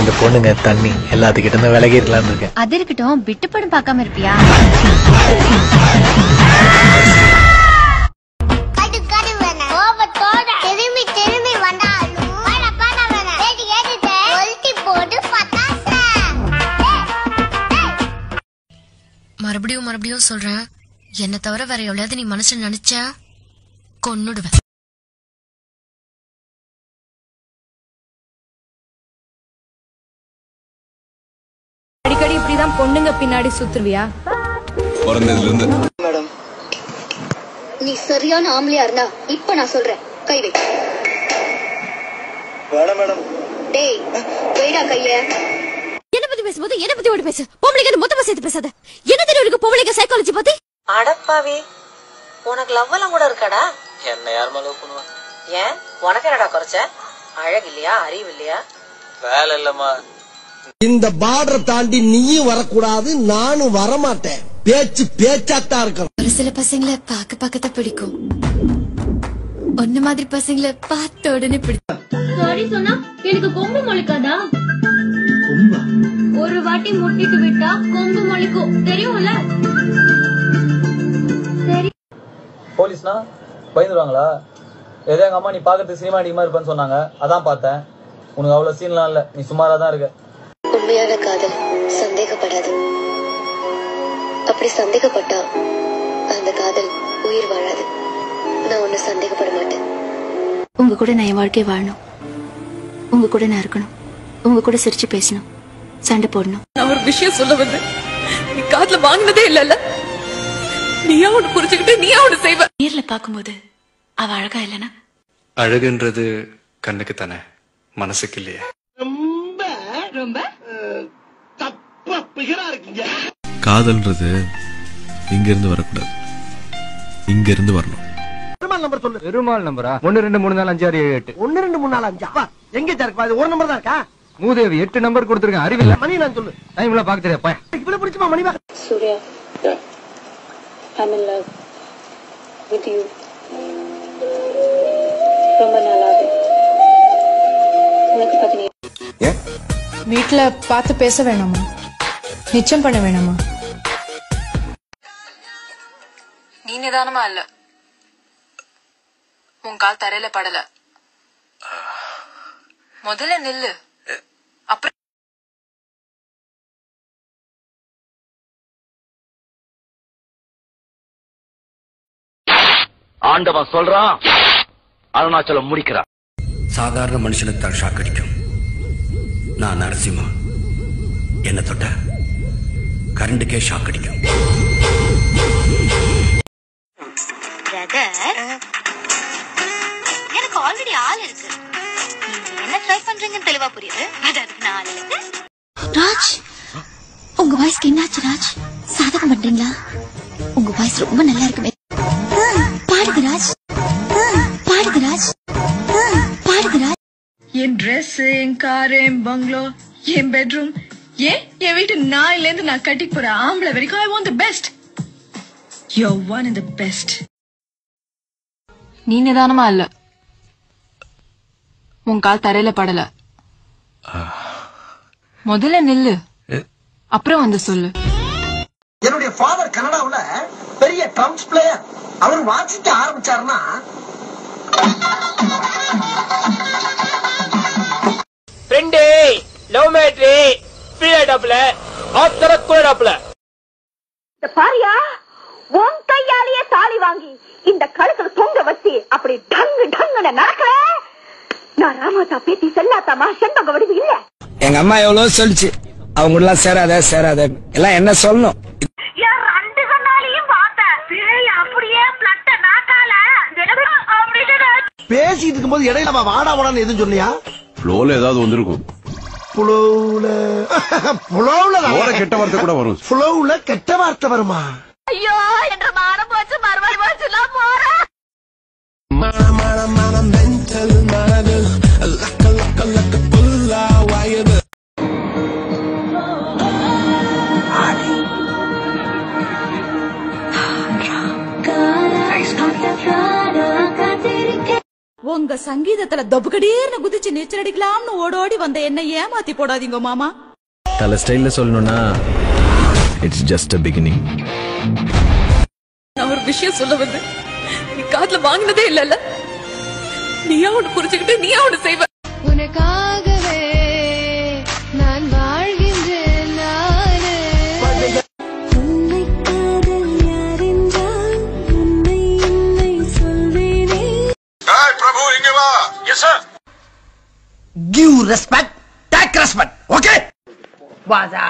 இந்த பொண்ணுங்க தண்ணி எல்லாத்துக்கிட்ட இருந்து விலகி இருக்கலாம்னு இருக்கேன். அது இருக்கட்டும், விட்டு படம் பார்க்காம இருப்பியா? மறுபடியும் சொல்றேன், என்ன தவிர வேற எவ்வளவு நீ மனசுல நினைச்ச கொன்னுடுவேன். அடிக்கடி இப்படிதான் பொண்ணுங்க பின்னாடி சுத்துருவியா? மேடம், நீ சரியான ஆம்பளையா இருந்தா இப்ப நான் சொல்றேன், கை வை. வேணாம் மேடம். டேய், வைடா கைய. என்ன பத்தி பேசும்போது என்ன பத்தி ஓடி பேசு. பொம்பளைங்க மொத்தமா சேர்த்து பேசாத. என்ன தெரியும் பொம்பளைங்க சைக்காலஜி பத்தி? அடப்பாவி, உனக்கு லவ் எல்லாம் கூட இருக்காடா? என்ன யாருமா லவ் பண்ணுவா? ஏன், உனக்கு என்னடா குறைச்ச? அழகு இல்லையா, அறிவு இல்லையா? வேலை இல்லம்மா. இந்த பார்டர் தாண்டி நீயும் வரக்கூடாது, நானும் வரமாட்டேன். பேச்சு பேச்சாத்தான் இருக்கணும். ஒரு சில பசங்களை பார்க்கத்தான் பிடிக்கும். ஒன்ன மாதிரி பசங்களை பார்த்த உடனே பிடிக்கும். சாரி சொன்னா எனக்கு கொம்பு முளைக்காதா? ஒரு வாட்டி முட்டிட்டு விட்டா கொம்பு முளைக்கும், தெரியும்ல? சரி. போலீஸ்னா பயந்துருவாங்களா? ஏதோ எங்க அம்மா நீ பாக்குறது சினிமா அடிக்கமா இருப்பேன்னு சொன்னாங்க, அதான் பார்த்தேன். உனக்கு அவ்வளவு சீன்லாம் இல்ல, நீ சுமாரா தான் இருக்க. உண்மையான காதல் சந்தேகப்படாது. அப்படி சந்தேகப்பட்டா அந்த காதல் உயிர் வாழாது. நான் ஒண்ணு சந்தேகப்பட மாட்டேன். உங்க கூட நான் என் வாழ்க்கையை வாழணும். உங்க கூட நான் இருக்கணும். உங்க கூட சிரிச்சு பேசணும், சண்டை போடணும். நான் ஒரு விஷயம் சொல்ல வந்து நீ காதுல வாங்கினதே இல்லல்ல. நீயா ஒண்ணு புரிஞ்சுக்கிட்டு நீயா ஒண்ணு செய்வ. நேர்ல பாக்கும்போது அவ அழகா இல்லனா? அழகுன்றது கண்ணுக்கு தானே, மனசுக்கு இல்லையே. ரொம்ப ரொம்ப தப்பா பிகரா இருக்கீங்க. காதல்ன்றது இங்க இருந்து வரக்கூடாது, இங்க இருந்து வரணும். பெருமாள் நம்பர் சொல்லு. பெருமாள் நம்பரா? 1 2 3 4 5 6 7 8. 1 2 3 4 5. அப்பா எங்க இருக்கு? அது ஒரு நம்பர் தான் இருக்கா? மூதேவி 8 நம்பர் கொடுத்துருக்கேன், அறிவில்ல. மணி நான் சொல்லு. டைம்ல பாக்க தெரியாப்பா. இவ்வளவு பிடிச்சுமா மணி பாக்க? Surya, I'm in love with you. ரொம்ப நல்லாவே உனக்கு பத்தி வீட்டுல பார்த்து பேச வேணாமா? நிச்சயம் பண்ண வேணாமா? நீ நிதானமா இல்ல, உன் கால் தரையில படல. முதல்ல நில்லு, அப்புறம் ஆண்டவன் சொல்றான், அருணாச்சலம் முடிக்கிறான். சாதாரண மனுஷனுக்கு தான் ஷாக் அடிக்கும். நான் நரசிம்மா, என்ன தொட்ட கரண்டுக்கே ஷாக் அடிக்கும். எனக்கு ஆல்ரெடி ஆள் இருக்கு. நீங்க என்ன ட்ரை பண்றீங்கன்னு தெளிவா புரியுது. அதுக்கு நான் ஆள் இருக்கு. ராஜ், உங்க வாய்ஸ்க்கு என்னாச்சு ராஜ்? சாதகம் பண்றீங்களா? உங்க வாய்ஸ் ரொம்ப நல்லா இருக்குமே. பாடுங்க ராஜ், பாடுங்க ராஜ், பாடுங்க ராஜ். என் ட்ரெஸ், என் கார், என் பங்களோ, என் பெட்ரூம், ஏன் என் வீட்டு நாயில இருந்து நான் கட்டிக்கு போற ஆம்பளை வரைக்கும் I want the best. You're one of the best. நீ நிதானமா இல்ல, உன் கால் தரையில படல. முதல்ல நில்லு, அப்புறம் வந்து சொல்லு. என்னுடைய ஃபாதர் கனடாவுல பெரிய ட்ரம்ஸ் பிளேயர். அவர் வாசிக்க ஆரம்பிச்சாருன்னா ஃப்ரெண்டே, லவ் மேட்ரி, ஃப்ரீடாப்ல, ஆத்தரக்குடாப்ல. இந்த பாரியா, உன் கையாலேயே தாலி வாங்கி இந்த கழுத்துல தொங்க வச்சு அப்படி டங்கு டங்குன்னு நடக்கல. நான் ராமாத்தா பேத்தி செல்லாத்தாமா செண்பக வடிவு இல்ல. எங்க அம்மா எவ்வளவு சொல்லிச்சு, அவங்க எல்லாம் சேராத எல்லாம் என்ன சொல்லணும். என் ரெண்டு கண்ணாலையும் பார்த்தேன். அப்படியே பிளட்ட நாக்கால பேசிட்டு இருக்கும்போது இடையில வாடா வாடான்னு எதுவும் சொன்னியா? ஃப்ளோல ஏதாவது வந்திருக்கும். புலவுல கெட்ட வார்த்தை கூட வரும். புலவுல கெட்ட வார்த்தை வருமா? ஐயோ, என்ற மானம் போச்சு, மறுபடி போச்சு, நான் போறேன். உங்க சங்கீதத்துல தொபுகடீர்னு குதிச்சு நீச்சல் அடிக்கலாம்னு ஓடோடி வந்த என்ன ஏமாத்தி போடாதீங்க மாமா. தல ஸ்டைல்ல சொல்லணும்னா இட்ஸ் ஜஸ்ட் a beginning. நான் ஒரு விஷயம் சொல்ல வந்து நீ காதுல வாங்கினதே இல்லல்ல. நீயா ஒண்ணு புரிஞ்சுக்கிட்டு நீயா ஒண்ணு செய்வ. உனக்காகவே நான் வாழ்கின்றேன் நானே. உன்னை காதல் யாரென்றால் உன்னை என்னை சொல்வேனே. ஏய் பிரபு இங்க வா. Yes sir. Give respect, take respect. Okay? Waza.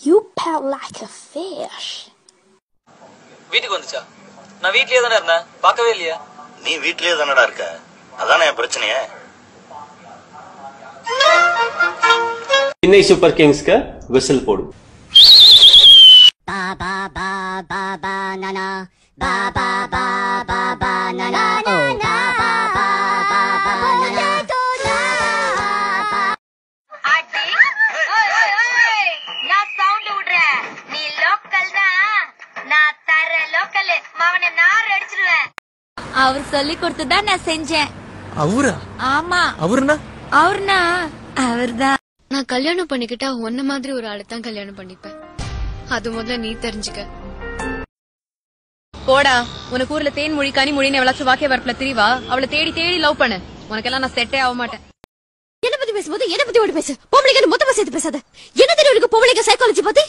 You pout like a fish. வீட்டுக்கு வந்துச்சா? நான் வீட்லயே தானே இருந்தேன், பார்க்கவே இல்லையா? நீ வீட்லயே தானடா இருக்க, அதானே என் பிரச்சனையே. சென்னை சூப்பர் கிங்ஸ்க்கு விசில் போடு. Baba baba banana baba baba banana oh baba baba banana அடி ஓய் ஓய் ஓய் நான் சவுண்ட் விடுறேன். நீ லோக்கல் தான், நான் தர லோக்கல். மவனை நார் அடிச்சிடுவேன். அவர் சொல்லி கொடுத்துதான் நான் செஞ்சேன். அவரா? ஆமா. அவர்னா? அவர்தான். நான் கல்யாணம் பண்ணிக்கிட்டா உன்ன மாதிரி ஒரு ஆளை தான் கல்யாணம் பண்ணிப்பேன். அது முதல்ல நீ தெரிஞ்சுக்க. போடா, உனக்கு ஊர்ல தேன் மொழி கனி மொழின்னு எவ்வளவு வாக்கிய வரப்புல திரிவா. அவளை தேடி தேடி லவ் பண்ணு. உனக்கெல்லாம் நான் செட்டே ஆக மாட்டேன். என்ன பத்தி பேசும்போது என்ன பத்தி ஓடி பேசு. பொம்பளைங்க மொத்தமா சேர்த்து பேசாத. என்ன தெரியும் பொம்பளைங்க சைக்காலஜி பத்தி?